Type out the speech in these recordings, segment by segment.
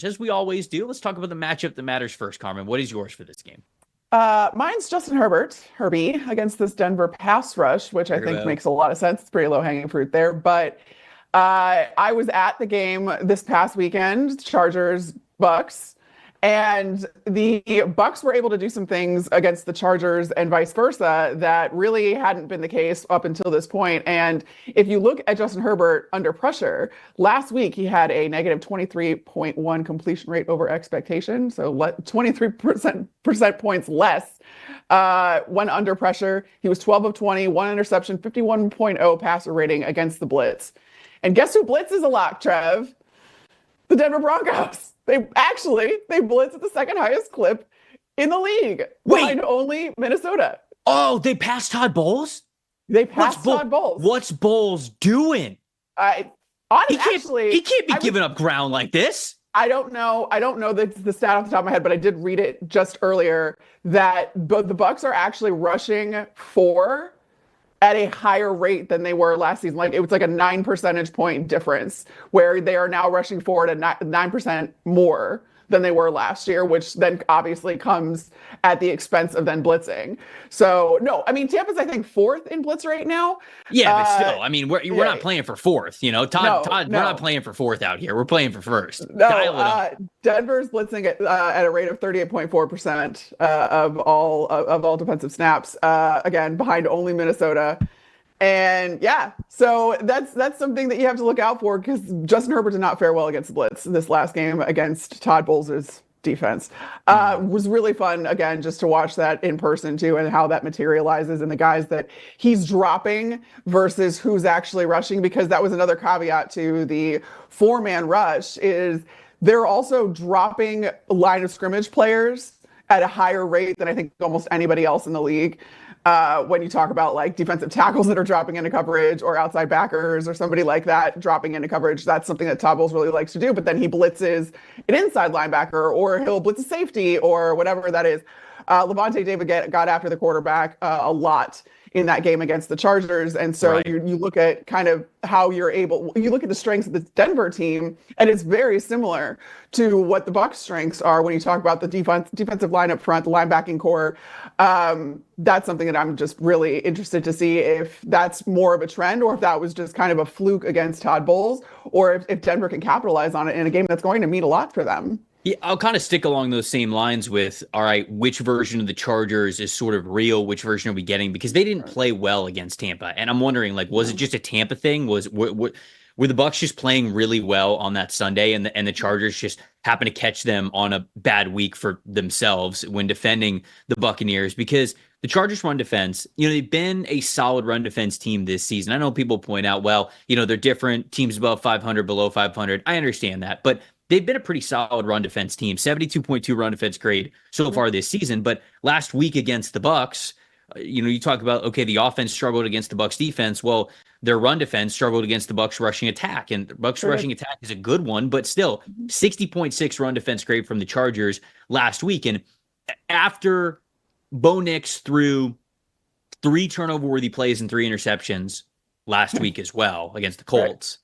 As we always do, let's talk about the matchup that matters first, Carmen. What is yours for this game? Mine's Justin Herbert, Herbie, against this Denver pass rush, which I think Turbo. makes a lot of sense. It's pretty low-hanging fruit there. But I was at the game this past weekend, Chargers, Bucks, and the Bucks were able to do some things against the Chargers and vice versa that really hadn't been the case up until this point. And if you look at Justin Herbert under pressure, last week he had a negative 23.1 completion rate over expectation, so 23% points less when under pressure. He was 12 of 20, one interception, 51.0 passer rating against the blitz. And guess who blitzes a lot, Trev? The Denver Broncos. They blitz at the second highest clip in the league, behind only Minnesota. Oh, they passed Todd Bowles? They passed Todd Bowles. What's Bowles doing? He can't be giving up ground like this. I don't know the stat off the top of my head, but I did read it just earlier that the Bucks are actually rushing for at a higher rate than they were last season. Like it was like a 9 percentage point difference where they are now rushing forward at 9% more than they were last year, which then obviously comes at the expense of then blitzing. So no, I mean, Tampa's, I think, fourth in blitz right now. Yeah, but still, I mean, we're not playing for fourth, you know, Todd, we're not playing for fourth out here. We're playing for first. No, Denver's blitzing at a rate of 38.4% of all defensive snaps, again, behind only Minnesota. And yeah, so that's something that you have to look out for because Justin Herbert did not fare well against the blitz this last game against Todd Bowles' defense. Was really fun, again, just to watch that in person too and how that materializes and the guys that he's dropping versus who's actually rushing, because that was another caveat to the four-man rush is they're also dropping line of scrimmage players at a higher rate than I think almost anybody else in the league. When you talk about like defensive tackles that are dropping into coverage or outside backers or somebody like that dropping into coverage, that's something that Todd Bowles really likes to do. But then he blitzes an inside linebacker or he'll blitz a safety or whatever that is. Lavonte David got after the quarterback a lot in that game against the Chargers. And so Right. you look at kind of how you look at the strengths of the Denver team, and it's very similar to what the Bucs strengths are when you talk about the defensive line up front, the linebacking core. That's something that I'm just really interested to see if that's more of a trend or if that was just kind of a fluke against Todd Bowles, or if Denver can capitalize on it in a game that's going to mean a lot for them. Yeah, I'll kind of stick along those same lines with, all right, which version of the Chargers is sort of real? Which version are we getting? Because they didn't play well against Tampa. And I'm wondering, like, was it just a Tampa thing? Were the Bucs just playing really well on that Sunday and the Chargers just happened to catch them on a bad week for themselves when defending the Buccaneers? Because the Chargers run defense, you know, they've been a solid run defense team this season. I know people point out, well, you know, they're different teams above 500, below 500. I understand that, but they've been a pretty solid run defense team, 72.2 run defense grade so far this season. But last week against the Bucs, you know, you talk about, okay, the offense struggled against the Bucs defense. Well, their run defense struggled against the Bucs rushing attack, and the Bucs rushing attack is a good one, but still 60.6 run defense grade from the Chargers last week. And after Bo Nix threw 3 turnover-worthy plays and 3 interceptions last week as well against the Colts,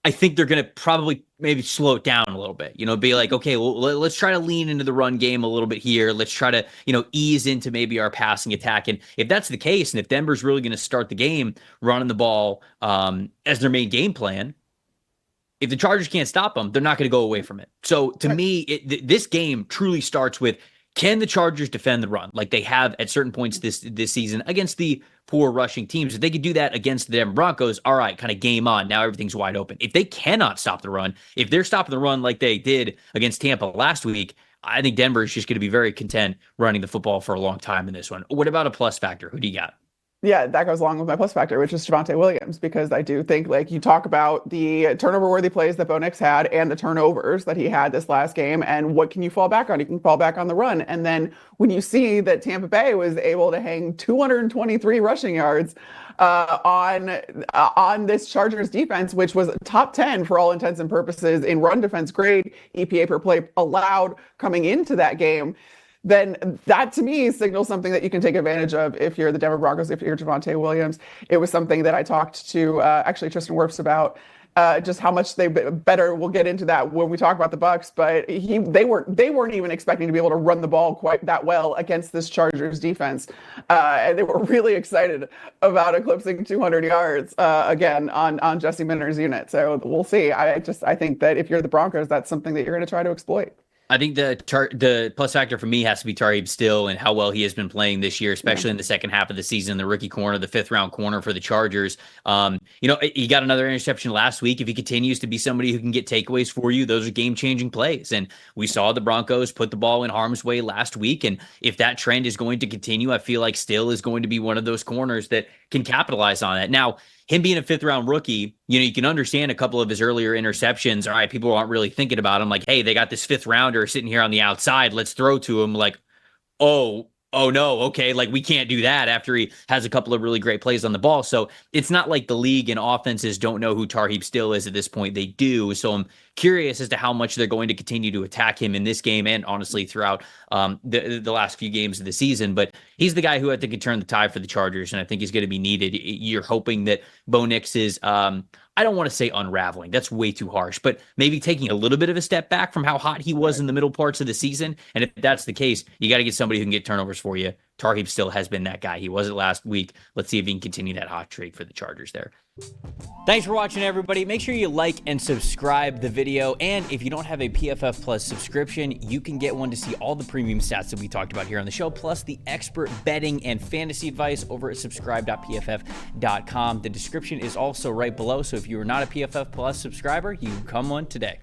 I think they're going to probably maybe slow it down a little bit, you know, be like, okay, well, let's try to lean into the run game a little bit here. Let's try to, you know, ease into maybe our passing attack. And if that's the case, and if Denver's really going to start the game running the ball as their main game plan, if the Chargers can't stop them, they're not going to go away from it. So to me, this game truly starts with, can the Chargers defend the run like they have at certain points this season against the poor rushing teams? If they could do that against the Denver Broncos, all right, kind of game on. Now everything's wide open. If they cannot stop the run, if they're stopping the run like they did against Tampa last week, I think Denver is just going to be very content running the football for a long time in this one. What about a plus factor? Who do you got? Yeah, that goes along with my plus factor, which is Javonte Williams, because I do think, like, you talk about the turnover-worthy plays that Bo Nix had and the turnovers that he had this last game, and what can you fall back on? You can fall back on the run. And then when you see that Tampa Bay was able to hang 223 rushing yards on this Chargers defense, which was top 10 for all intents and purposes in run defense grade, EPA per play allowed coming into that game, then that to me signals something that you can take advantage of if you're the Denver Broncos, if you're Javonte Williams. It was something that I talked to actually Tristan Wirfs about just how much they better. We'll get into that when we talk about the Bucs, but they weren't even expecting to be able to run the ball quite that well against this Chargers defense, and they were really excited about eclipsing 200 yards again on Jesse Minter's unit. So we'll see. I think that if you're the Broncos, that's something that you're going to try to exploit. I think the plus factor for me has to be Tarheeb Still and how well he has been playing this year, especially in the second half of the season. The rookie corner, the 5th-round corner for the Chargers. He got another interception last week. If he continues to be somebody who can get takeaways for you, those are game-changing plays. And we saw the Broncos put the ball in harm's way last week. And if that trend is going to continue, I feel like Still is going to be one of those corners that can capitalize on that. Now, him being a 5th-round rookie, you can understand a couple of his earlier interceptions. All right, people aren't really thinking about him. Like, hey, they got this 5th-rounder sitting here on the outside. Let's throw to him. Like, oh no, okay, like we can't do that after he has a couple of really great plays on the ball. So it's not like the league and offenses don't know who Tarheeb Still is at this point. They do. So I'm curious as to how much they're going to continue to attack him in this game and honestly throughout the last few games of the season. But he's the guy who I think can turn the tide for the Chargers, and I think he's going to be needed. You're hoping that Bo Nix is I don't want to say unraveling. That's way too harsh, but maybe taking a little bit of a step back from how hot he was in the middle parts of the season. And if that's the case, you got to get somebody who can get turnovers for you. Tarheeb Still has been that guy. He was it last week. Let's see if he can continue that hot streak for the Chargers there. Thanks for watching, everybody. Make sure you like and subscribe the video. And if you don't have a PFF Plus subscription, you can get one to see all the premium stats that we talked about here on the show, plus the expert betting and fantasy advice over at subscribe.pff.com. The description is also right below. So if you are not a PFF Plus subscriber, you can become one today.